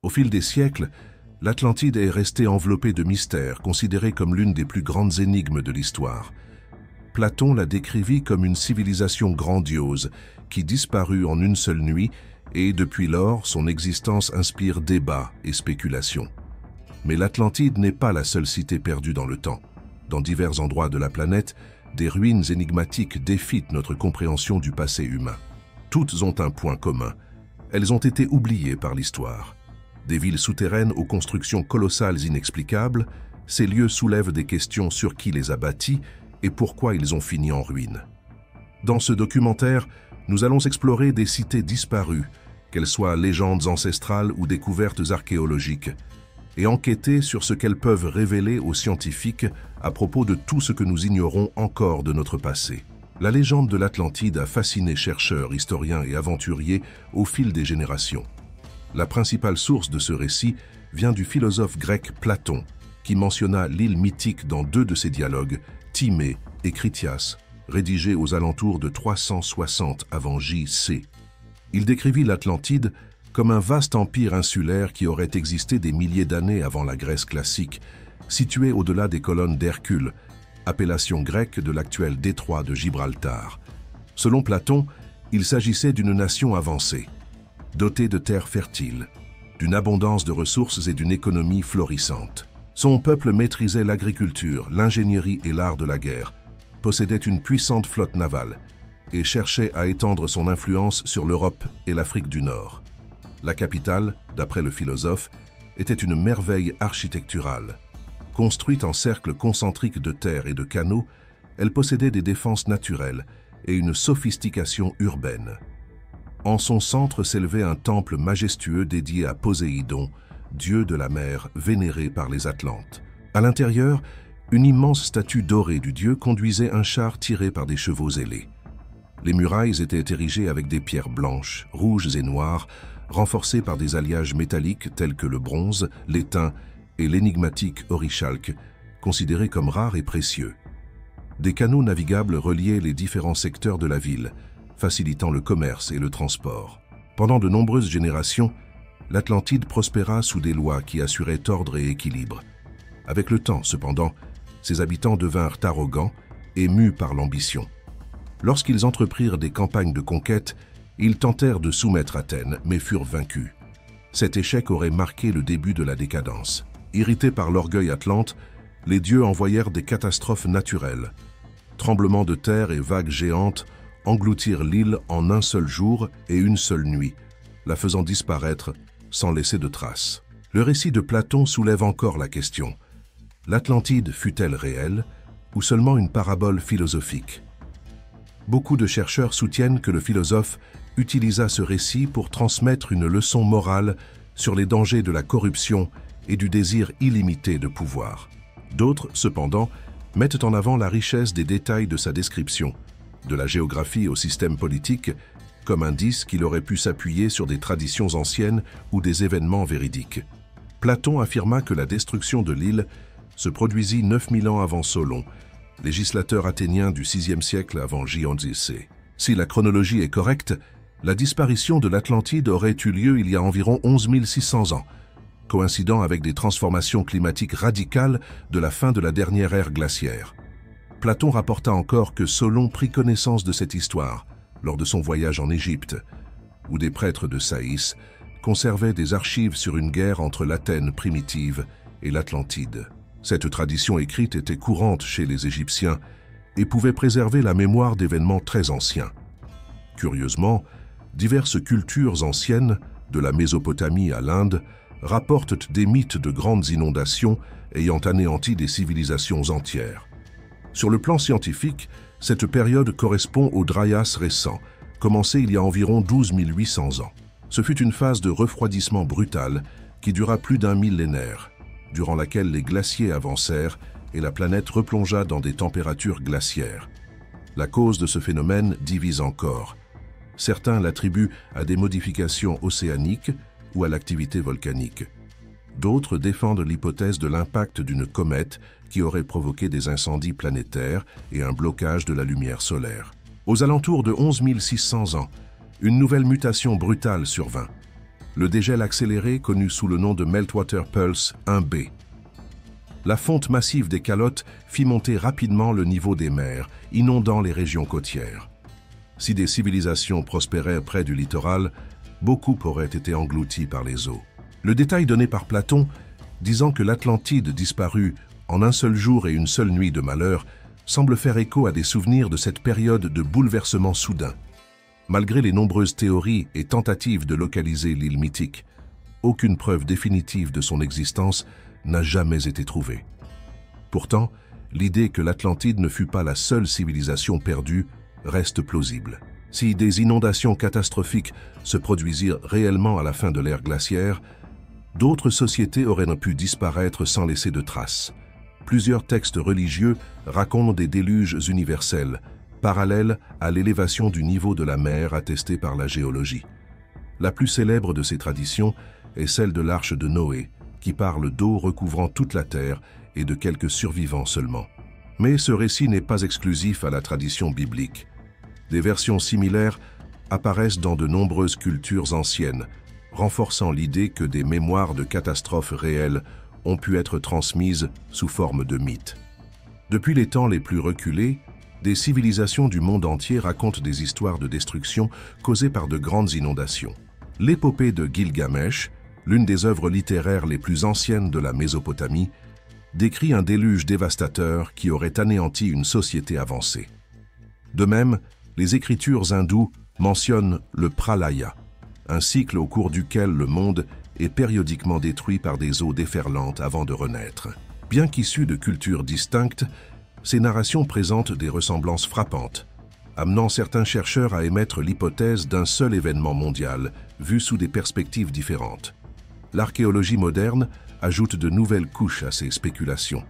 Au fil des siècles, l'Atlantide est restée enveloppée de mystères, considérée comme l'une des plus grandes énigmes de l'histoire. Platon la décrivit comme une civilisation grandiose qui disparut en une seule nuit et, depuis lors, son existence inspire débats et spéculations. Mais l'Atlantide n'est pas la seule cité perdue dans le temps. Dans divers endroits de la planète, des ruines énigmatiques défient notre compréhension du passé humain. Toutes ont un point commun. Elles ont été oubliées par l'histoire. Des villes souterraines aux constructions colossales inexplicables, ces lieux soulèvent des questions sur qui les a bâtis et pourquoi ils ont fini en ruine. Dans ce documentaire, nous allons explorer des cités disparues, qu'elles soient légendes ancestrales ou découvertes archéologiques, et enquêter sur ce qu'elles peuvent révéler aux scientifiques à propos de tout ce que nous ignorons encore de notre passé. La légende de l'Atlantide a fasciné chercheurs, historiens et aventuriers au fil des générations. La principale source de ce récit vient du philosophe grec Platon, qui mentionna l'île mythique dans 2 de ses dialogues, Timée et Critias, rédigés aux alentours de 360 avant J.C. Il décrivit l'Atlantide comme un vaste empire insulaire qui aurait existé des milliers d'années avant la Grèce classique, situé au-delà des colonnes d'Hercule, appellation grecque de l'actuel détroit de Gibraltar. Selon Platon, il s'agissait d'une nation avancée, dotée de terres fertiles, d'une abondance de ressources et d'une économie florissante. Son peuple maîtrisait l'agriculture, l'ingénierie et l'art de la guerre, possédait une puissante flotte navale et cherchait à étendre son influence sur l'Europe et l'Afrique du Nord. La capitale, d'après le philosophe, était une merveille architecturale. Construite en cercles concentriques de terre et de canaux, elle possédait des défenses naturelles et une sophistication urbaine. En son centre s'élevait un temple majestueux dédié à Poséidon, dieu de la mer vénéré par les Atlantes. À l'intérieur, une immense statue dorée du dieu conduisait un char tiré par des chevaux ailés. Les murailles étaient érigées avec des pierres blanches, rouges et noires, renforcées par des alliages métalliques tels que le bronze, l'étain et l'énigmatique orichalque, considérés comme rares et précieux. Des canaux navigables reliaient les différents secteurs de la ville, facilitant le commerce et le transport. Pendant de nombreuses générations, l'Atlantide prospéra sous des lois qui assuraient ordre et équilibre. Avec le temps, cependant, ses habitants devinrent arrogants et mus par l'ambition. Lorsqu'ils entreprirent des campagnes de conquête, ils tentèrent de soumettre Athènes, mais furent vaincus. Cet échec aurait marqué le début de la décadence. Irrités par l'orgueil atlante, les dieux envoyèrent des catastrophes naturelles. Tremblements de terre et vagues géantes engloutirent l'île en un seul jour et une seule nuit, la faisant disparaître sans laisser de traces. Le récit de Platon soulève encore la question. L'Atlantide fut-elle réelle ou seulement une parabole philosophique? Beaucoup de chercheurs soutiennent que le philosophe utilisa ce récit pour transmettre une leçon morale sur les dangers de la corruption et du désir illimité de pouvoir. D'autres, cependant, mettent en avant la richesse des détails de sa description, de la géographie au système politique, comme indice qu'il aurait pu s'appuyer sur des traditions anciennes ou des événements véridiques. Platon affirma que la destruction de l'île se produisit 9000 ans avant Solon, législateur athénien du VIe siècle avant J.C. Si la chronologie est correcte, la disparition de l'Atlantide aurait eu lieu il y a environ 11 600 ans, coïncidant avec des transformations climatiques radicales de la fin de la dernière ère glaciaire. Platon rapporta encore que Solon prit connaissance de cette histoire lors de son voyage en Égypte, où des prêtres de Saïs conservaient des archives sur une guerre entre l'Athènes primitive et l'Atlantide. Cette tradition écrite était courante chez les Égyptiens et pouvait préserver la mémoire d'événements très anciens. Curieusement, diverses cultures anciennes, de la Mésopotamie à l'Inde, rapportent des mythes de grandes inondations ayant anéanti des civilisations entières. Sur le plan scientifique, cette période correspond au Dryas récent, commencé il y a environ 12 800 ans. Ce fut une phase de refroidissement brutal qui dura plus d'un millénaire, durant laquelle les glaciers avancèrent et la planète replongea dans des températures glaciaires. La cause de ce phénomène divise encore. Certains l'attribuent à des modifications océaniques ou à l'activité volcanique. D'autres défendent l'hypothèse de l'impact d'une comète qui aurait provoqué des incendies planétaires et un blocage de la lumière solaire. Aux alentours de 11 600 ans, une nouvelle mutation brutale survint. le dégel accéléré connu sous le nom de Meltwater Pulse 1b. La fonte massive des calottes fit monter rapidement le niveau des mers, inondant les régions côtières. Si des civilisations prospéraient près du littoral, beaucoup auraient été engloutis par les eaux. Le détail donné par Platon, disant que l'Atlantide disparut en un seul jour et une seule nuit de malheur, semble faire écho à des souvenirs de cette période de bouleversement soudain. Malgré les nombreuses théories et tentatives de localiser l'île mythique, aucune preuve définitive de son existence n'a jamais été trouvée. Pourtant, l'idée que l'Atlantide ne fut pas la seule civilisation perdue reste plausible. Si des inondations catastrophiques se produisirent réellement à la fin de l'ère glaciaire, d'autres sociétés auraient pu disparaître sans laisser de traces. Plusieurs textes religieux racontent des déluges universels, parallèles à l'élévation du niveau de la mer attestée par la géologie. La plus célèbre de ces traditions est celle de l'Arche de Noé, qui parle d'eau recouvrant toute la terre et de quelques survivants seulement. Mais ce récit n'est pas exclusif à la tradition biblique. Des versions similaires apparaissent dans de nombreuses cultures anciennes, renforçant l'idée que des mémoires de catastrophes réelles ont pu être transmises sous forme de mythes. Depuis les temps les plus reculés, des civilisations du monde entier racontent des histoires de destruction causées par de grandes inondations. L'épopée de Gilgamesh, l'une des œuvres littéraires les plus anciennes de la Mésopotamie, décrit un déluge dévastateur qui aurait anéanti une société avancée. De même, les écritures hindoues mentionnent le pralaya, un cycle au cours duquel le monde est périodiquement détruit par des eaux déferlantes avant de renaître. Bien qu'issues de cultures distinctes, ces narrations présentent des ressemblances frappantes, amenant certains chercheurs à émettre l'hypothèse d'un seul événement mondial, vu sous des perspectives différentes. L'archéologie moderne ajoute de nouvelles couches à ces spéculations.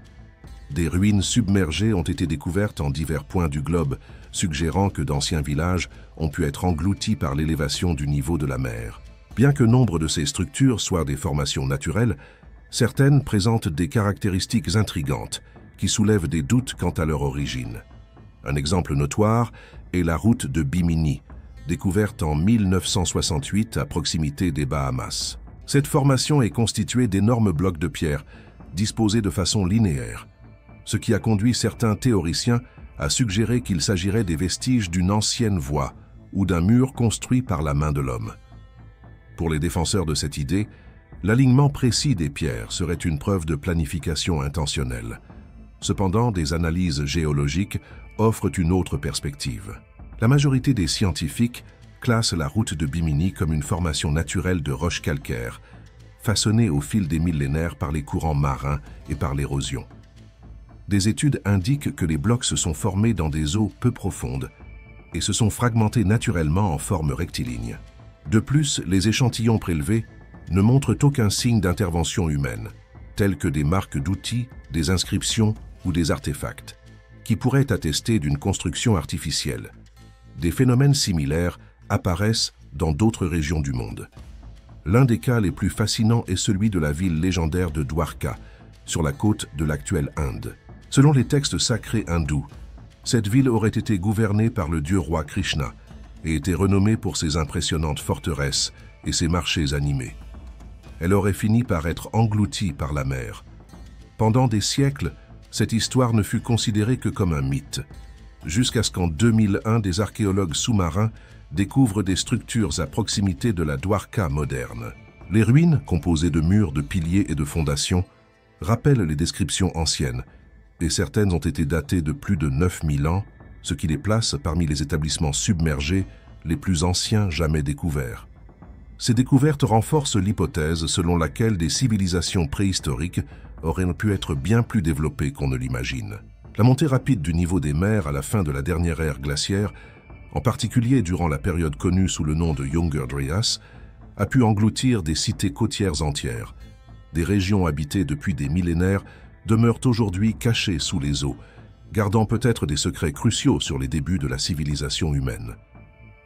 Des ruines submergées ont été découvertes en divers points du globe, suggérant que d'anciens villages ont pu être engloutis par l'élévation du niveau de la mer. Bien que nombre de ces structures soient des formations naturelles, certaines présentent des caractéristiques intrigantes qui soulèvent des doutes quant à leur origine. Un exemple notoire est la route de Bimini, découverte en 1968 à proximité des Bahamas. Cette formation est constituée d'énormes blocs de pierre, disposés de façon linéaire, ce qui a conduit certains théoriciens à suggérer qu'il s'agirait des vestiges d'une ancienne voie ou d'un mur construit par la main de l'homme. Pour les défenseurs de cette idée, l'alignement précis des pierres serait une preuve de planification intentionnelle. Cependant, des analyses géologiques offrent une autre perspective. La majorité des scientifiques classent la route de Bimini comme une formation naturelle de roches calcaires, façonnée au fil des millénaires par les courants marins et par l'érosion. Des études indiquent que les blocs se sont formés dans des eaux peu profondes et se sont fragmentés naturellement en forme rectiligne. De plus, les échantillons prélevés ne montrent aucun signe d'intervention humaine, tels que des marques d'outils, des inscriptions ou des artefacts, qui pourraient attester d'une construction artificielle. Des phénomènes similaires apparaissent dans d'autres régions du monde. L'un des cas les plus fascinants est celui de la ville légendaire de Dwarka, sur la côte de l'actuelle Inde. Selon les textes sacrés hindous, cette ville aurait été gouvernée par le dieu roi Krishna et était renommée pour ses impressionnantes forteresses et ses marchés animés. Elle aurait fini par être engloutie par la mer. Pendant des siècles, cette histoire ne fut considérée que comme un mythe, jusqu'à ce qu'en 2001, des archéologues sous-marins découvrent des structures à proximité de la Dwarka moderne. Les ruines, composées de murs, de piliers et de fondations, rappellent les descriptions anciennes, et certaines ont été datées de plus de 9000 ans, ce qui les place parmi les établissements submergés les plus anciens jamais découverts. Ces découvertes renforcent l'hypothèse selon laquelle des civilisations préhistoriques auraient pu être bien plus développées qu'on ne l'imagine. La montée rapide du niveau des mers à la fin de la dernière ère glaciaire, en particulier durant la période connue sous le nom de Younger Dryas, a pu engloutir des cités côtières entières. Des régions habitées depuis des millénaires demeurent aujourd'hui cachées sous les eaux, gardant peut-être des secrets cruciaux sur les débuts de la civilisation humaine.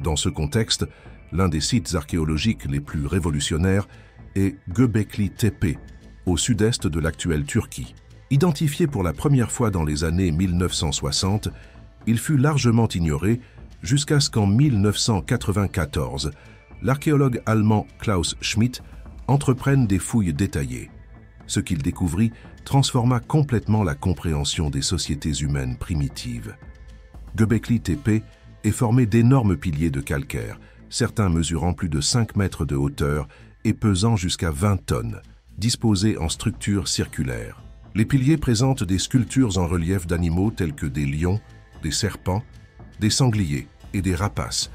Dans ce contexte, l'un des sites archéologiques les plus révolutionnaires est Göbekli Tepe, au sud-est de l'actuelle Turquie. Identifié pour la première fois dans les années 1960, il fut largement ignoré jusqu'à ce qu'en 1994, l'archéologue allemand Klaus Schmidt entreprennent des fouilles détaillées. Ce qu'il découvrit transforma complètement la compréhension des sociétés humaines primitives. Göbekli Tepe est formé d'énormes piliers de calcaire, certains mesurant plus de 5 mètres de hauteur et pesant jusqu'à 20 tonnes, disposés en structures circulaires. Les piliers présentent des sculptures en relief d'animaux tels que des lions, des serpents, des sangliers et des rapaces,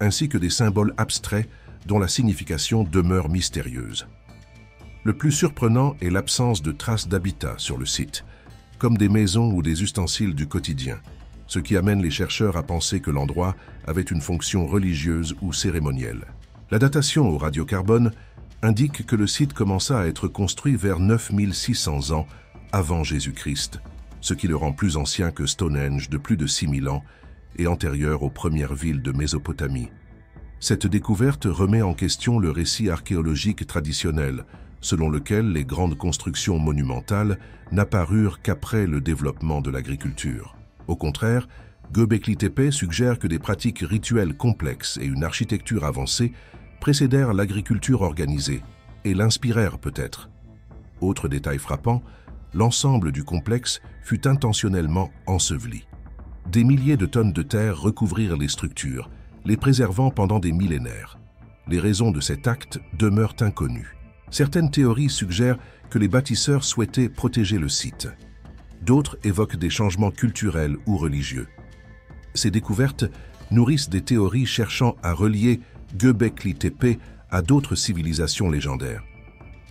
ainsi que des symboles abstraits dont la signification demeure mystérieuse. Le plus surprenant est l'absence de traces d'habitat sur le site, comme des maisons ou des ustensiles du quotidien, ce qui amène les chercheurs à penser que l'endroit avait une fonction religieuse ou cérémonielle. La datation au radiocarbone indique que le site commença à être construit vers 9600 ans avant Jésus-Christ, ce qui le rend plus ancien que Stonehenge de plus de 6000 ans et antérieur aux premières villes de Mésopotamie. Cette découverte remet en question le récit archéologique traditionnel, selon lequel les grandes constructions monumentales n'apparurent qu'après le développement de l'agriculture. Au contraire, Göbekli Tepe suggère que des pratiques rituelles complexes et une architecture avancée précédèrent l'agriculture organisée et l'inspirèrent peut-être. Autre détail frappant, l'ensemble du complexe fut intentionnellement enseveli. Des milliers de tonnes de terre recouvrirent les structures, les préservant pendant des millénaires. Les raisons de cet acte demeurent inconnues. Certaines théories suggèrent que les bâtisseurs souhaitaient protéger le site. D'autres évoquent des changements culturels ou religieux. Ces découvertes nourrissent des théories cherchant à relier Göbekli Tepe à d'autres civilisations légendaires.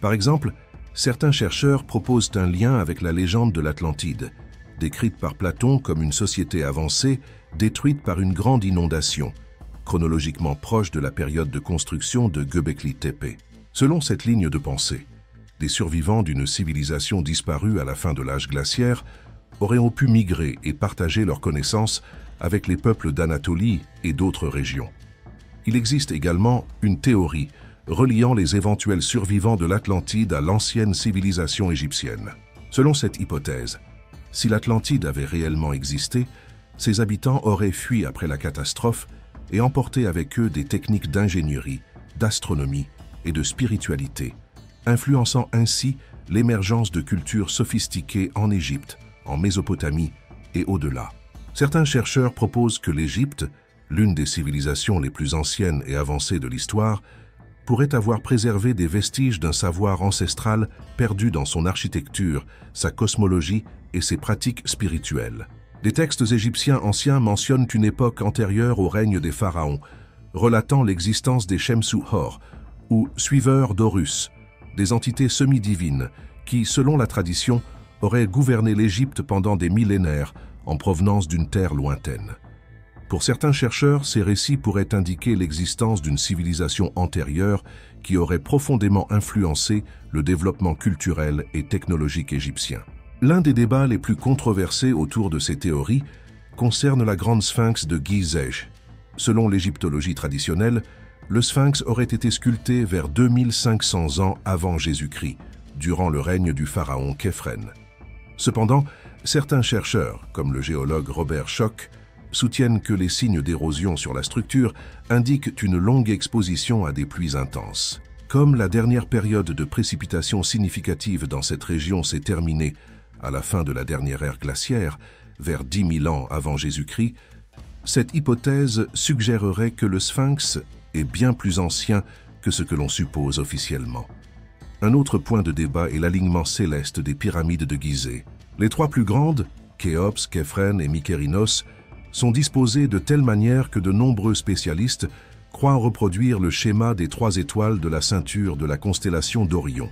Par exemple, certains chercheurs proposent un lien avec la légende de l'Atlantide, décrite par Platon comme une société avancée détruite par une grande inondation, chronologiquement proche de la période de construction de Göbekli Tepe. Selon cette ligne de pensée, des survivants d'une civilisation disparue à la fin de l'âge glaciaire auraient pu migrer et partager leurs connaissances avec les peuples d'Anatolie et d'autres régions. Il existe également une théorie reliant les éventuels survivants de l'Atlantide à l'ancienne civilisation égyptienne. Selon cette hypothèse, si l'Atlantide avait réellement existé, ses habitants auraient fui après la catastrophe et emporté avec eux des techniques d'ingénierie, d'astronomie et de spiritualité, influençant ainsi l'émergence de cultures sophistiquées en Égypte, en Mésopotamie et au-delà. Certains chercheurs proposent que l'Égypte, l'une des civilisations les plus anciennes et avancées de l'histoire, pourrait avoir préservé des vestiges d'un savoir ancestral perdu dans son architecture, sa cosmologie et ses pratiques spirituelles. Des textes égyptiens anciens mentionnent une époque antérieure au règne des pharaons, relatant l'existence des Shemsu-Hor, ou suiveurs d'Horus, des entités semi-divines qui, selon la tradition, auraient gouverné l'Égypte pendant des millénaires en provenance d'une terre lointaine. Pour certains chercheurs, ces récits pourraient indiquer l'existence d'une civilisation antérieure qui aurait profondément influencé le développement culturel et technologique égyptien. L'un des débats les plus controversés autour de ces théories concerne la grande sphinx de Gizeh. Selon l'égyptologie traditionnelle, le sphinx aurait été sculpté vers 2500 ans avant Jésus-Christ, durant le règne du pharaon Khéphren. Cependant, certains chercheurs, comme le géologue Robert Schoch, soutiennent que les signes d'érosion sur la structure indiquent une longue exposition à des pluies intenses. Comme la dernière période de précipitations significatives dans cette région s'est terminée à la fin de la dernière ère glaciaire, vers 10 000 ans avant Jésus-Christ, cette hypothèse suggérerait que le sphinx est bien plus ancien que ce que l'on suppose officiellement. Un autre point de débat est l'alignement céleste des pyramides de Gizeh. Les trois plus grandes, Khéops, Khéphren et Mykérinos, sont disposées de telle manière que de nombreux spécialistes croient reproduire le schéma des 3 étoiles de la ceinture de la constellation d'Orion.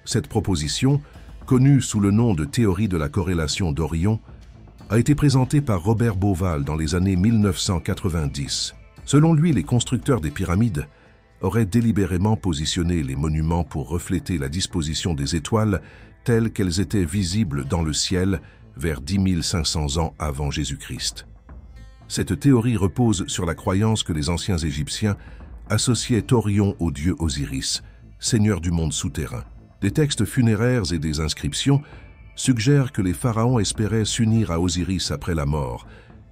Cette proposition, connue sous le nom de théorie de la corrélation d'Orion, a été présentée par Robert Bauval dans les années 1990. Selon lui, les constructeurs des pyramides auraient délibérément positionné les monuments pour refléter la disposition des étoiles telles qu'elles étaient visibles dans le ciel vers 10 500 ans avant Jésus-Christ. Cette théorie repose sur la croyance que les anciens Égyptiens associaient Orion au dieu Osiris, seigneur du monde souterrain. Des textes funéraires et des inscriptions suggèrent que les pharaons espéraient s'unir à Osiris après la mort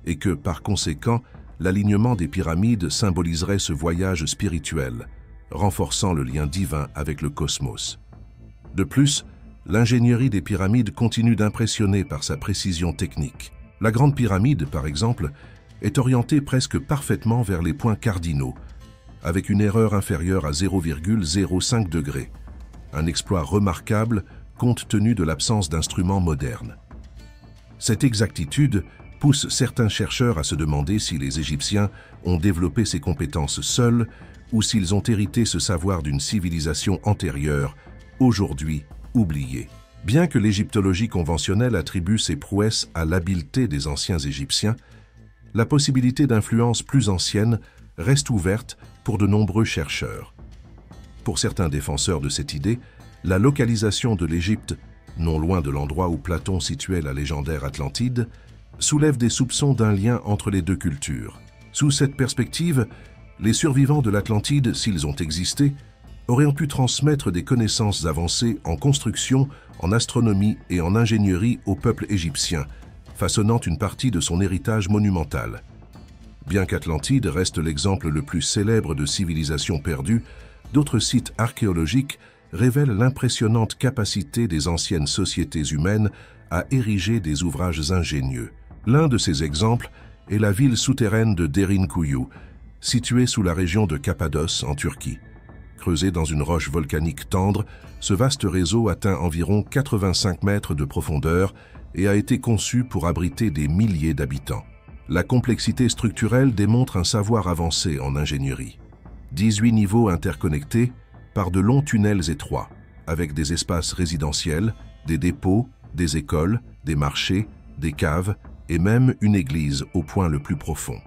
et que, par conséquent, l'alignement des pyramides symboliserait ce voyage spirituel, renforçant le lien divin avec le cosmos. De plus, l'ingénierie des pyramides continue d'impressionner par sa précision technique. La Grande Pyramide, par exemple, est orientée presque parfaitement vers les points cardinaux, avec une erreur inférieure à 0,05 degrés. Un exploit remarquable compte tenu de l'absence d'instruments modernes. Cette exactitude pousse certains chercheurs à se demander si les Égyptiens ont développé ces compétences seuls ou s'ils ont hérité ce savoir d'une civilisation antérieure, aujourd'hui oubliée. Bien que l'égyptologie conventionnelle attribue ces prouesses à l'habileté des anciens Égyptiens, la possibilité d'influence plus ancienne reste ouverte pour de nombreux chercheurs. Pour certains défenseurs de cette idée, la localisation de l'Égypte, non loin de l'endroit où Platon situait la légendaire Atlantide, soulève des soupçons d'un lien entre les deux cultures. Sous cette perspective, les survivants de l'Atlantide, s'ils ont existé, auraient pu transmettre des connaissances avancées en construction, en astronomie et en ingénierie au peuple égyptien, façonnant une partie de son héritage monumental. Bien qu'Atlantide reste l'exemple le plus célèbre de civilisation perdue, d'autres sites archéologiques révèlent l'impressionnante capacité des anciennes sociétés humaines à ériger des ouvrages ingénieux. L'un de ces exemples est la ville souterraine de Derinkuyu, située sous la région de Cappadoce en Turquie. Creusé dans une roche volcanique tendre, ce vaste réseau atteint environ 85 mètres de profondeur et a été conçu pour abriter des milliers d'habitants. La complexité structurelle démontre un savoir avancé en ingénierie. 18 niveaux interconnectés par de longs tunnels étroits, avec des espaces résidentiels, des dépôts, des écoles, des marchés, des caves et même une église au point le plus profond.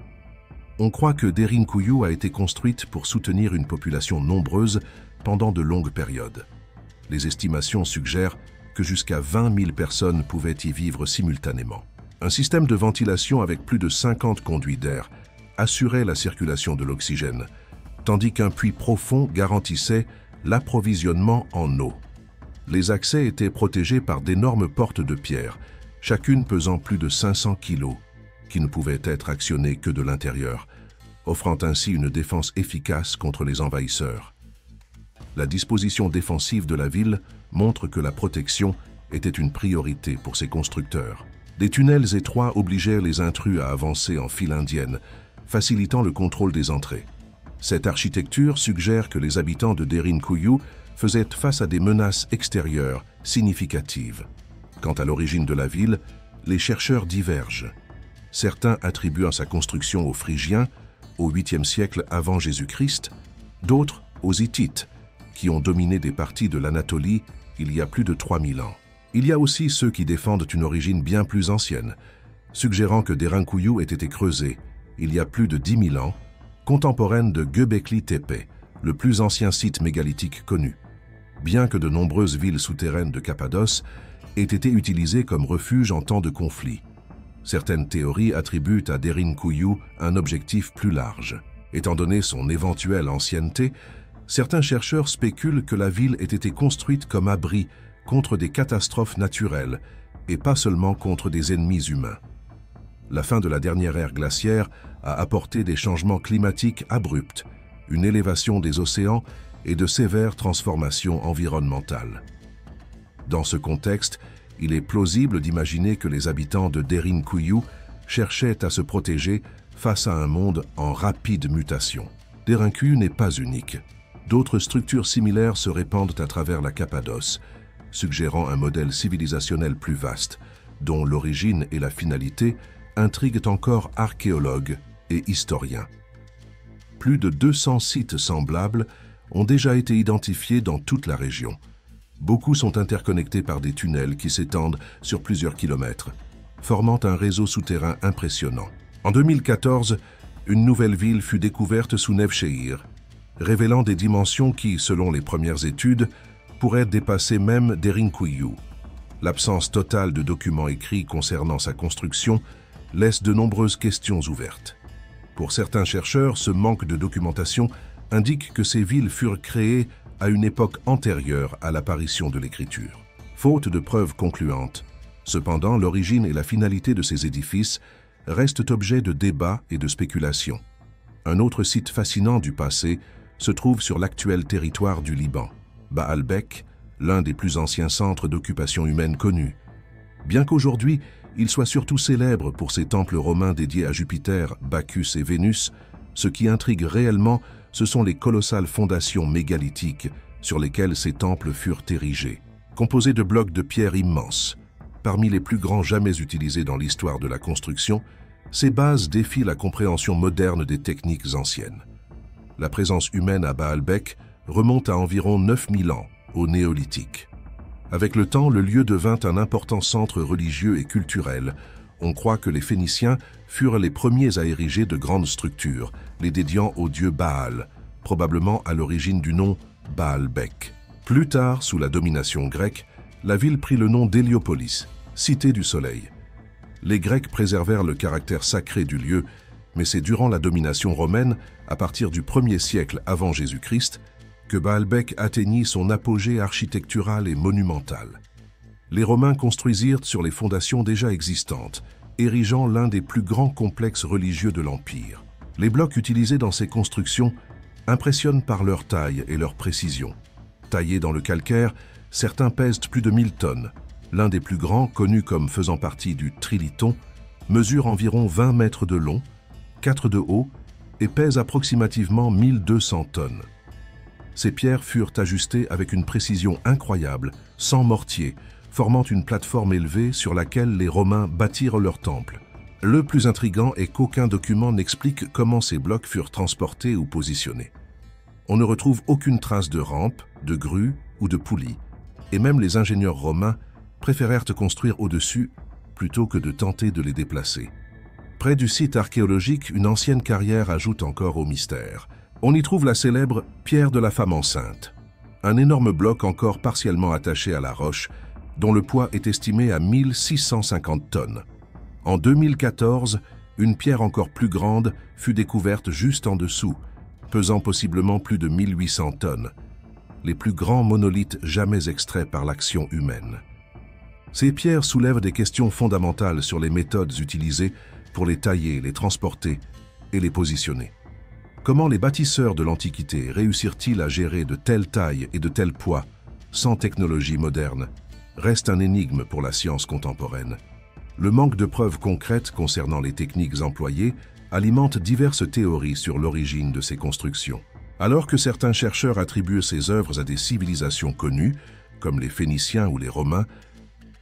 On croit que Derinkuyu a été construite pour soutenir une population nombreuse pendant de longues périodes. Les estimations suggèrent que jusqu'à 20 000 personnes pouvaient y vivre simultanément. Un système de ventilation avec plus de 50 conduits d'air assurait la circulation de l'oxygène, tandis qu'un puits profond garantissait l'approvisionnement en eau. Les accès étaient protégés par d'énormes portes de pierre, chacune pesant plus de 500 kilos, qui ne pouvaient être actionnées que de l'intérieur, offrant ainsi une défense efficace contre les envahisseurs. La disposition défensive de la ville montre que la protection était une priorité pour ses constructeurs. Des tunnels étroits obligeaient les intrus à avancer en file indienne, facilitant le contrôle des entrées. Cette architecture suggère que les habitants de Derinkuyu faisaient face à des menaces extérieures significatives. Quant à l'origine de la ville, les chercheurs divergent. Certains attribuent sa construction aux Phrygiens, au 8e siècle avant Jésus-Christ, d'autres aux Hittites, qui ont dominé des parties de l'Anatolie il y a plus de 3000 ans. Il y a aussi ceux qui défendent une origine bien plus ancienne, suggérant que Derinkuyu ait été creusée il y a plus de 10 000 ans, contemporaine de Göbekli Tepe, le plus ancien site mégalithique connu. Bien que de nombreuses villes souterraines de Cappadoce aient été utilisées comme refuge en temps de conflit, certaines théories attribuent à Derinkuyu un objectif plus large. Étant donné son éventuelle ancienneté, certains chercheurs spéculent que la ville ait été construite comme abri contre des catastrophes naturelles et pas seulement contre des ennemis humains. La fin de la dernière ère glaciaire a apporté des changements climatiques abrupts, une élévation des océans et de sévères transformations environnementales. Dans ce contexte, il est plausible d'imaginer que les habitants de Derinkuyu cherchaient à se protéger face à un monde en rapide mutation. Derinkuyu n'est pas unique. D'autres structures similaires se répandent à travers la Cappadoce, suggérant un modèle civilisationnel plus vaste, dont l'origine et la finalité intriguent encore archéologues et historiens. Plus de 200 sites semblables ont déjà été identifiés dans toute la région. Beaucoup sont interconnectés par des tunnels qui s'étendent sur plusieurs kilomètres, formant un réseau souterrain impressionnant. En 2014, une nouvelle ville fut découverte sous Nevşehir, révélant des dimensions qui, selon les premières études, pourraient dépasser même Derinkuyu. L'absence totale de documents écrits concernant sa construction laisse de nombreuses questions ouvertes. Pour certains chercheurs, ce manque de documentation indique que ces villes furent créées à une époque antérieure à l'apparition de l'écriture. Faute de preuves concluantes, cependant, l'origine et la finalité de ces édifices restent objets de débats et de spéculations. Un autre site fascinant du passé se trouve sur l'actuel territoire du Liban, Baalbek, l'un des plus anciens centres d'occupation humaine connus. Bien qu'aujourd'hui, il soit surtout célèbre pour ses temples romains dédiés à Jupiter, Bacchus et Vénus, ce qui intrigue réellement, ce sont les colossales fondations mégalithiques sur lesquelles ces temples furent érigés. Composés de blocs de pierre immenses, parmi les plus grands jamais utilisés dans l'histoire de la construction, ces bases défient la compréhension moderne des techniques anciennes. La présence humaine à Baalbek remonte à environ 9000 ans, au Néolithique. Avec le temps, le lieu devint un important centre religieux et culturel. On croit que les Phéniciens furent les premiers à ériger de grandes structures, les dédiant au dieu Baal, probablement à l'origine du nom Baalbek. Plus tard, sous la domination grecque, la ville prit le nom d'Héliopolis, cité du soleil. Les Grecs préservèrent le caractère sacré du lieu, mais c'est durant la domination romaine, à partir du 1er siècle avant Jésus-Christ, que Baalbek atteignit son apogée architectural et monumental. Les Romains construisirent sur les fondations déjà existantes, érigeant l'un des plus grands complexes religieux de l'Empire. Les blocs utilisés dans ces constructions impressionnent par leur taille et leur précision. Taillés dans le calcaire, certains pèsent plus de 1000 tonnes. L'un des plus grands, connu comme faisant partie du Triliton, mesure environ 20 mètres de long, 4 de haut et pèse approximativement 1200 tonnes. Ces pierres furent ajustées avec une précision incroyable, sans mortier, formant une plateforme élevée sur laquelle les Romains bâtirent leur temple. Le plus intriguant est qu'aucun document n'explique comment ces blocs furent transportés ou positionnés. On ne retrouve aucune trace de rampe, de grue ou de poulie, et même les ingénieurs romains préférèrent construire au-dessus plutôt que de tenter de les déplacer. Près du site archéologique, une ancienne carrière ajoute encore au mystère. On y trouve la célèbre pierre de la femme enceinte, un énorme bloc encore partiellement attaché à la roche, dont le poids est estimé à 1650 tonnes. En 2014, une pierre encore plus grande fut découverte juste en dessous, pesant possiblement plus de 1800 tonnes, les plus grands monolithes jamais extraits par l'action humaine. Ces pierres soulèvent des questions fondamentales sur les méthodes utilisées pour les tailler, les transporter et les positionner. Comment les bâtisseurs de l'Antiquité réussirent-ils à gérer de telles tailles et de tels poids, sans technologie moderne, reste un énigme pour la science contemporaine. Le manque de preuves concrètes concernant les techniques employées alimente diverses théories sur l'origine de ces constructions. Alors que certains chercheurs attribuent ces œuvres à des civilisations connues, comme les Phéniciens ou les Romains,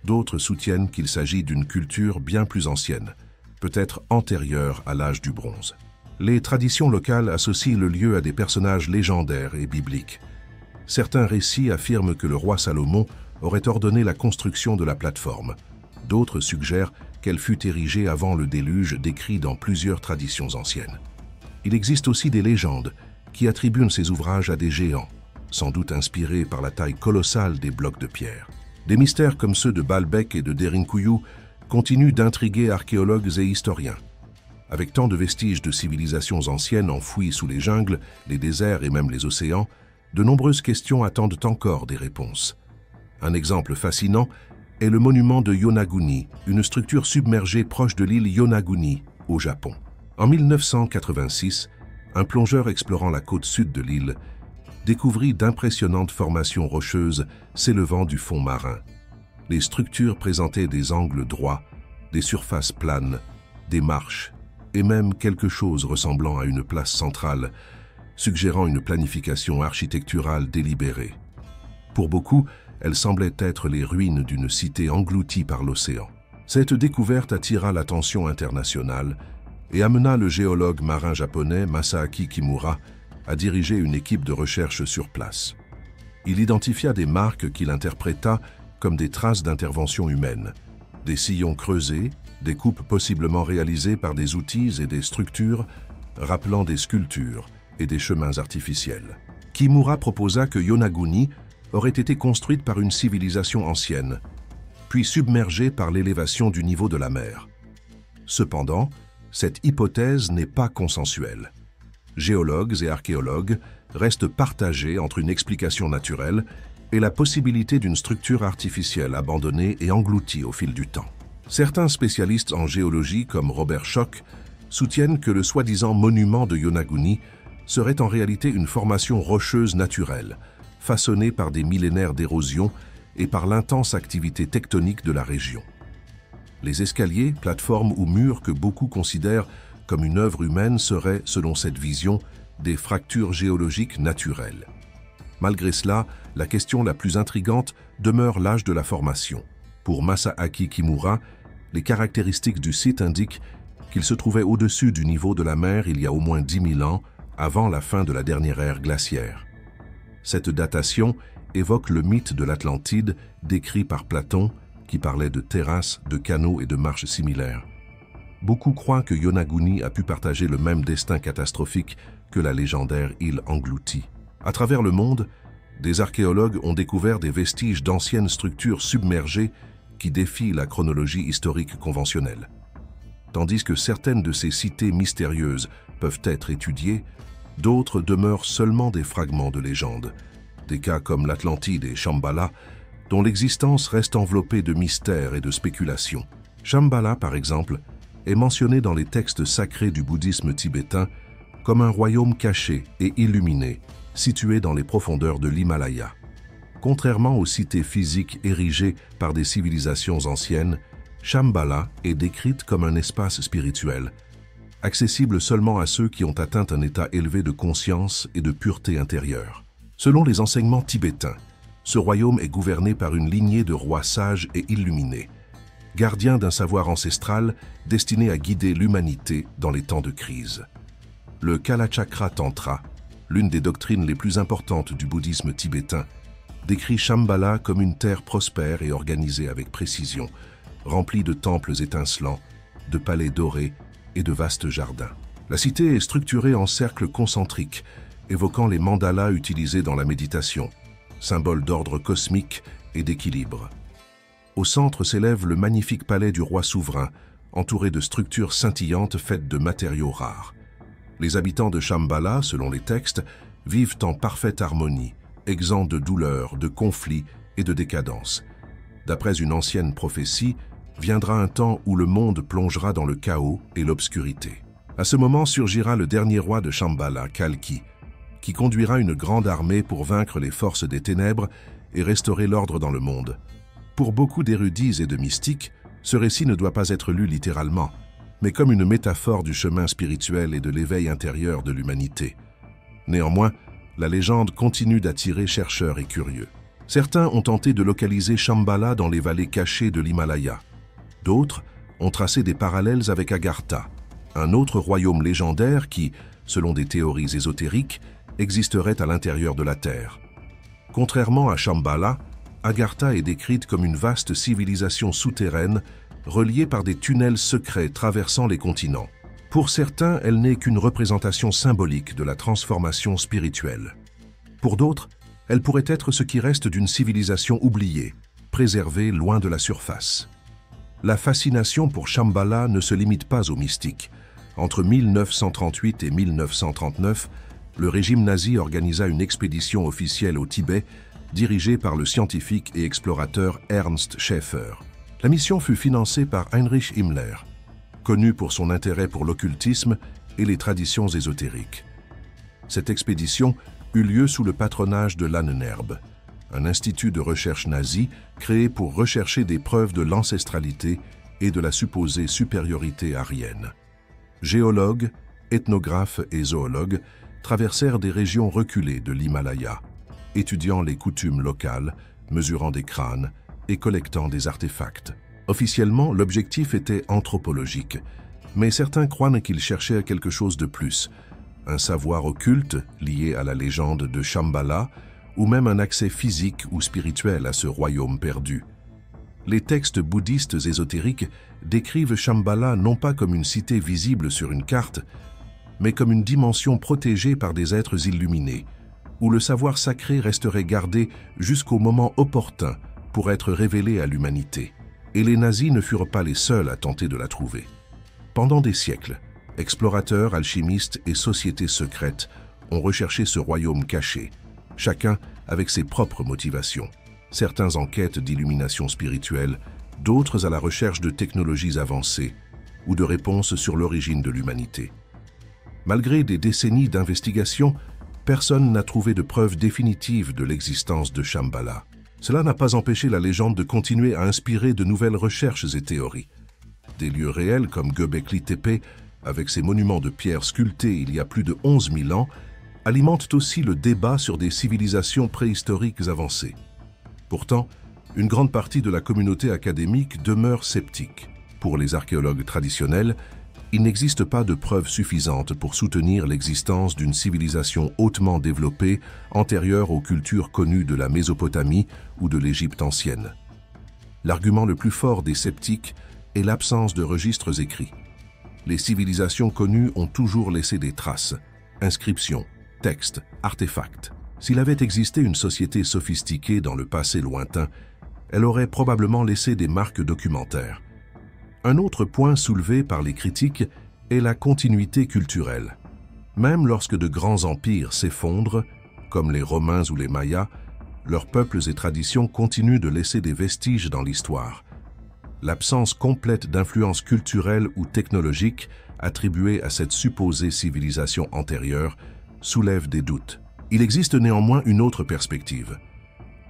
d'autres soutiennent qu'il s'agit d'une culture bien plus ancienne, peut-être antérieure à l'âge du bronze. Les traditions locales associent le lieu à des personnages légendaires et bibliques. Certains récits affirment que le roi Salomon aurait ordonné la construction de la plateforme. D'autres suggèrent qu'elle fut érigée avant le déluge décrit dans plusieurs traditions anciennes. Il existe aussi des légendes qui attribuent ces ouvrages à des géants, sans doute inspirés par la taille colossale des blocs de pierre. Des mystères comme ceux de Baalbek et de Derinkuyu continuent d'intriguer archéologues et historiens. Avec tant de vestiges de civilisations anciennes enfouies sous les jungles, les déserts et même les océans, de nombreuses questions attendent encore des réponses. Un exemple fascinant est le monument de Yonaguni, une structure submergée proche de l'île Yonaguni, au Japon. En 1986, un plongeur explorant la côte sud de l'île découvrit d'impressionnantes formations rocheuses s'élevant du fond marin. Les structures présentaient des angles droits, des surfaces planes, des marches, et même quelque chose ressemblant à une place centrale, suggérant une planification architecturale délibérée. Pour beaucoup, elles semblaient être les ruines d'une cité engloutie par l'océan. Cette découverte attira l'attention internationale et amena le géologue marin japonais Masaaki Kimura à diriger une équipe de recherche sur place. Il identifia des marques qu'il interpréta comme des traces d'intervention humaine, des sillons creusés, des coupes possiblement réalisées par des outils et des structures rappelant des sculptures et des chemins artificiels. Kimura proposa que Yonaguni aurait été construite par une civilisation ancienne, puis submergée par l'élévation du niveau de la mer. Cependant, cette hypothèse n'est pas consensuelle. Géologues et archéologues restent partagés entre une explication naturelle et la possibilité d'une structure artificielle abandonnée et engloutie au fil du temps. Certains spécialistes en géologie, comme Robert Schoch, soutiennent que le soi-disant monument de Yonaguni serait en réalité une formation rocheuse naturelle, façonnée par des millénaires d'érosion et par l'intense activité tectonique de la région. Les escaliers, plateformes ou murs que beaucoup considèrent comme une œuvre humaine seraient, selon cette vision, des fractures géologiques naturelles. Malgré cela, la question la plus intrigante demeure l'âge de la formation. Pour Masaaki Kimura, les caractéristiques du site indiquent qu'il se trouvait au-dessus du niveau de la mer il y a au moins 10 000 ans, avant la fin de la dernière ère glaciaire. Cette datation évoque le mythe de l'Atlantide décrit par Platon, qui parlait de terrasses, de canaux et de marches similaires. Beaucoup croient que Yonaguni a pu partager le même destin catastrophique que la légendaire île engloutie. À travers le monde, des archéologues ont découvert des vestiges d'anciennes structures submergées qui défient la chronologie historique conventionnelle. Tandis que certaines de ces cités mystérieuses peuvent être étudiées, d'autres demeurent seulement des fragments de légende. Des cas comme l'Atlantide et Shambhala, dont l'existence reste enveloppée de mystères et de spéculations. Shambhala, par exemple, est mentionné dans les textes sacrés du bouddhisme tibétain comme un royaume caché et illuminé, situé dans les profondeurs de l'Himalaya. Contrairement aux cités physiques érigées par des civilisations anciennes, Shambhala est décrite comme un espace spirituel, accessible seulement à ceux qui ont atteint un état élevé de conscience et de pureté intérieure. Selon les enseignements tibétains, ce royaume est gouverné par une lignée de rois sages et illuminés, gardiens d'un savoir ancestral destiné à guider l'humanité dans les temps de crise. Le Kalachakra Tantra, l'une des doctrines les plus importantes du bouddhisme tibétain, décrit Shambhala comme une terre prospère et organisée avec précision, remplie de temples étincelants, de palais dorés et de vastes jardins. La cité est structurée en cercles concentriques, évoquant les mandalas utilisés dans la méditation, symbole d'ordre cosmique et d'équilibre. Au centre s'élève le magnifique palais du roi souverain, entouré de structures scintillantes faites de matériaux rares. Les habitants de Shambhala, selon les textes, vivent en parfaite harmonie, exempts de douleurs, de conflits et de décadence. D'après une ancienne prophétie, viendra un temps où le monde plongera dans le chaos et l'obscurité. À ce moment surgira le dernier roi de Shambhala, Kalki, qui conduira une grande armée pour vaincre les forces des ténèbres et restaurer l'ordre dans le monde. Pour beaucoup d'érudits et de mystiques, ce récit ne doit pas être lu littéralement, mais comme une métaphore du chemin spirituel et de l'éveil intérieur de l'humanité. Néanmoins, la légende continue d'attirer chercheurs et curieux. Certains ont tenté de localiser Shambhala dans les vallées cachées de l'Himalaya. D'autres ont tracé des parallèles avec Agartha, un autre royaume légendaire qui, selon des théories ésotériques, existerait à l'intérieur de la Terre. Contrairement à Shambhala, Agartha est décrite comme une vaste civilisation souterraine reliée par des tunnels secrets traversant les continents. Pour certains, elle n'est qu'une représentation symbolique de la transformation spirituelle. Pour d'autres, elle pourrait être ce qui reste d'une civilisation oubliée, préservée loin de la surface. La fascination pour Shambhala ne se limite pas aux mystiques. Entre 1938 et 1939, le régime nazi organisa une expédition officielle au Tibet, dirigée par le scientifique et explorateur Ernst Schäfer. La mission fut financée par Heinrich Himmler, connu pour son intérêt pour l'occultisme et les traditions ésotériques. Cette expédition eut lieu sous le patronage de l'Ahnenerbe, un institut de recherche nazi créé pour rechercher des preuves de l'ancestralité et de la supposée supériorité aryenne. Géologues, ethnographes et zoologues traversèrent des régions reculées de l'Himalaya, étudiant les coutumes locales, mesurant des crânes et collectant des artefacts. Officiellement, l'objectif était anthropologique, mais certains croient qu'ils cherchaient quelque chose de plus, un savoir occulte lié à la légende de Shambhala, ou même un accès physique ou spirituel à ce royaume perdu. Les textes bouddhistes ésotériques décrivent Shambhala non pas comme une cité visible sur une carte, mais comme une dimension protégée par des êtres illuminés, où le savoir sacré resterait gardé jusqu'au moment opportun pour être révélé à l'humanité. Et les nazis ne furent pas les seuls à tenter de la trouver. Pendant des siècles, explorateurs, alchimistes et sociétés secrètes ont recherché ce royaume caché, chacun avec ses propres motivations. Certains en quête d'illumination spirituelle, d'autres à la recherche de technologies avancées ou de réponses sur l'origine de l'humanité. Malgré des décennies d'investigation, personne n'a trouvé de preuves définitives de l'existence de Shambhala. Cela n'a pas empêché la légende de continuer à inspirer de nouvelles recherches et théories. Des lieux réels comme Göbekli Tepe, avec ses monuments de pierre sculptés il y a plus de 11 000 ans, alimentent aussi le débat sur des civilisations préhistoriques avancées. Pourtant, une grande partie de la communauté académique demeure sceptique. Pour les archéologues traditionnels, il n'existe pas de preuves suffisantes pour soutenir l'existence d'une civilisation hautement développée antérieure aux cultures connues de la Mésopotamie ou de l'Égypte ancienne. L'argument le plus fort des sceptiques est l'absence de registres écrits. Les civilisations connues ont toujours laissé des traces, inscriptions, textes, artefacts. S'il avait existé une société sophistiquée dans le passé lointain, elle aurait probablement laissé des marques documentaires. Un autre point soulevé par les critiques est la continuité culturelle. Même lorsque de grands empires s'effondrent, comme les Romains ou les Mayas, leurs peuples et traditions continuent de laisser des vestiges dans l'histoire. L'absence complète d'influence culturelle ou technologique attribuée à cette supposée civilisation antérieure soulève des doutes. Il existe néanmoins une autre perspective.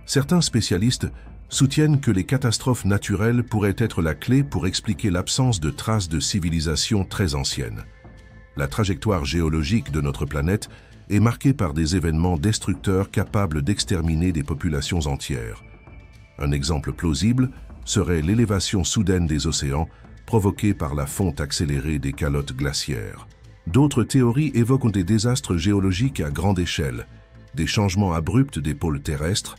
Certains spécialistes soutiennent que les catastrophes naturelles pourraient être la clé pour expliquer l'absence de traces de civilisations très anciennes. La trajectoire géologique de notre planète est marquée par des événements destructeurs capables d'exterminer des populations entières. Un exemple plausible serait l'élévation soudaine des océans provoquée par la fonte accélérée des calottes glaciaires. D'autres théories évoquent des désastres géologiques à grande échelle, des changements abrupts des pôles terrestres,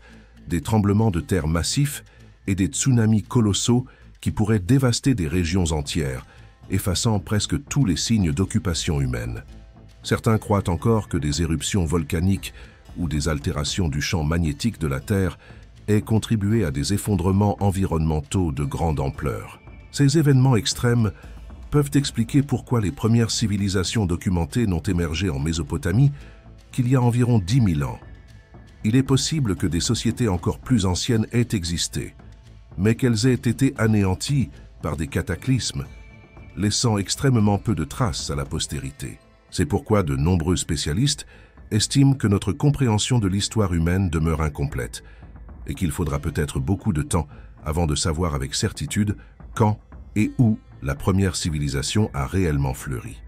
des tremblements de terre massifs et des tsunamis colossaux qui pourraient dévaster des régions entières, effaçant presque tous les signes d'occupation humaine. Certains croient encore que des éruptions volcaniques ou des altérations du champ magnétique de la Terre aient contribué à des effondrements environnementaux de grande ampleur. Ces événements extrêmes peuvent expliquer pourquoi les premières civilisations documentées n'ont émergé en Mésopotamie qu'il y a environ 10 000 ans. Il est possible que des sociétés encore plus anciennes aient existé, mais qu'elles aient été anéanties par des cataclysmes, laissant extrêmement peu de traces à la postérité. C'est pourquoi de nombreux spécialistes estiment que notre compréhension de l'histoire humaine demeure incomplète et qu'il faudra peut-être beaucoup de temps avant de savoir avec certitude quand et où la première civilisation a réellement fleuri.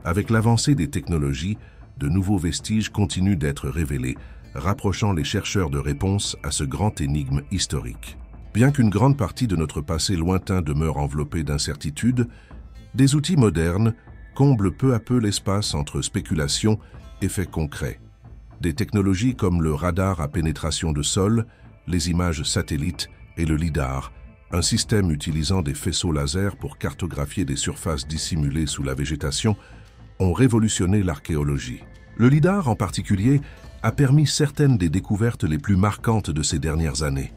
Avec l'avancée des technologies, de nouveaux vestiges continuent d'être révélés, rapprochant les chercheurs de réponses à ce grand énigme historique. Bien qu'une grande partie de notre passé lointain demeure enveloppée d'incertitudes, des outils modernes comblent peu à peu l'espace entre spéculation et faits concrets. Des technologies comme le radar à pénétration de sol, les images satellites et le lidar, un système utilisant des faisceaux laser pour cartographier des surfaces dissimulées sous la végétation, ont révolutionné l'archéologie. Le lidar en particulier a permis certaines des découvertes les plus marquantes de ces dernières années.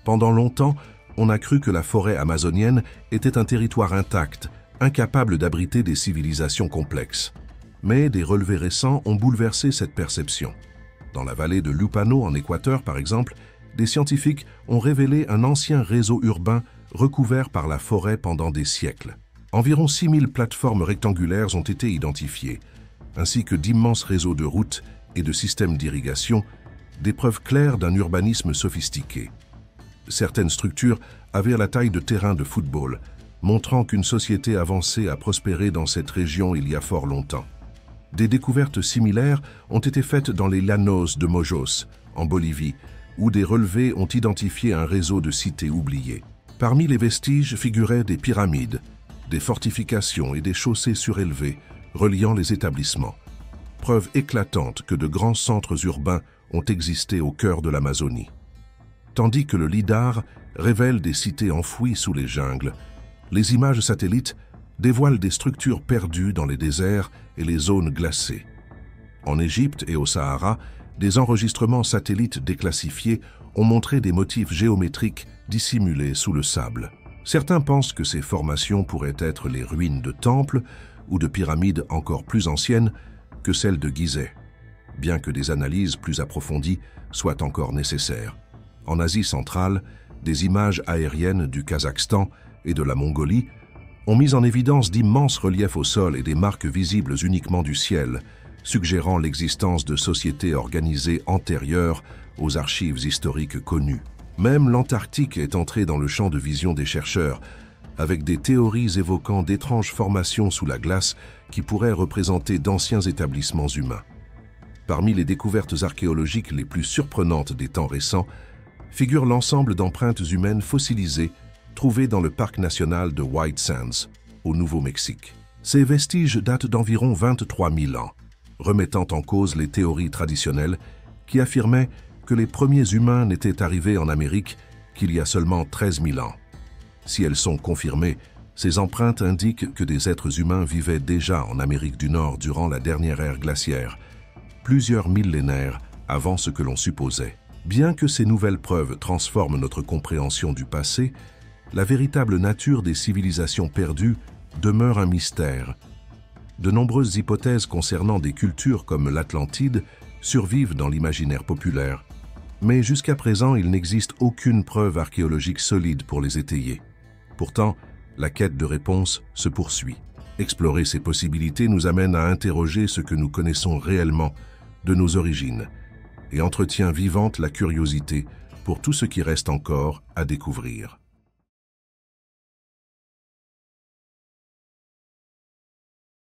Pendant longtemps, on a cru que la forêt amazonienne était un territoire intact, incapable d'abriter des civilisations complexes. Mais des relevés récents ont bouleversé cette perception. Dans la vallée de Lupano, en Équateur par exemple, des scientifiques ont révélé un ancien réseau urbain recouvert par la forêt pendant des siècles. Environ 6000 plateformes rectangulaires ont été identifiées, ainsi que d'immenses réseaux de routes et de systèmes d'irrigation, des preuves claires d'un urbanisme sophistiqué. Certaines structures avaient la taille de terrains de football, montrant qu'une société avancée a prospéré dans cette région il y a fort longtemps. Des découvertes similaires ont été faites dans les llanos de Mojos, en Bolivie, où des relevés ont identifié un réseau de cités oubliées. Parmi les vestiges figuraient des pyramides, des fortifications et des chaussées surélevées reliant les établissements. Preuve éclatante que de grands centres urbains ont existé au cœur de l'Amazonie. Tandis que le lidar révèle des cités enfouies sous les jungles, les images satellites dévoilent des structures perdues dans les déserts et les zones glacées. En Égypte et au Sahara, des enregistrements satellites déclassifiés ont montré des motifs géométriques dissimulés sous le sable. Certains pensent que ces formations pourraient être les ruines de temples ou de pyramides encore plus anciennes que celles de Gizeh, bien que des analyses plus approfondies soient encore nécessaires. En Asie centrale, Des images aériennes du Kazakhstan et de la Mongolie ont mis en évidence d'immenses reliefs au sol et des marques visibles uniquement du ciel, suggérant l'existence de sociétés organisées antérieures aux archives historiques connues. Même l'Antarctique est entrée dans le champ de vision des chercheurs, avec des théories évoquant d'étranges formations sous la glace qui pourraient représenter d'anciens établissements humains. Parmi les découvertes archéologiques les plus surprenantes des temps récents, figure l'ensemble d'empreintes humaines fossilisées trouvées dans le parc national de White Sands, au Nouveau-Mexique. Ces vestiges datent d'environ 23 000 ans, remettant en cause les théories traditionnelles qui affirmaient que les premiers humains n'étaient arrivés en Amérique qu'il y a seulement 13 000 ans. Si elles sont confirmées, ces empreintes indiquent que des êtres humains vivaient déjà en Amérique du Nord durant la dernière ère glaciaire, plusieurs millénaires avant ce que l'on supposait. Bien que ces nouvelles preuves transforment notre compréhension du passé, la véritable nature des civilisations perdues demeure un mystère. De nombreuses hypothèses concernant des cultures comme l'Atlantide survivent dans l'imaginaire populaire, mais jusqu'à présent il n'existe aucune preuve archéologique solide pour les étayer. Pourtant, la quête de réponses se poursuit. Explorer ces possibilités nous amène à interroger ce que nous connaissons réellement de nos origines et entretient vivante la curiosité pour tout ce qui reste encore à découvrir.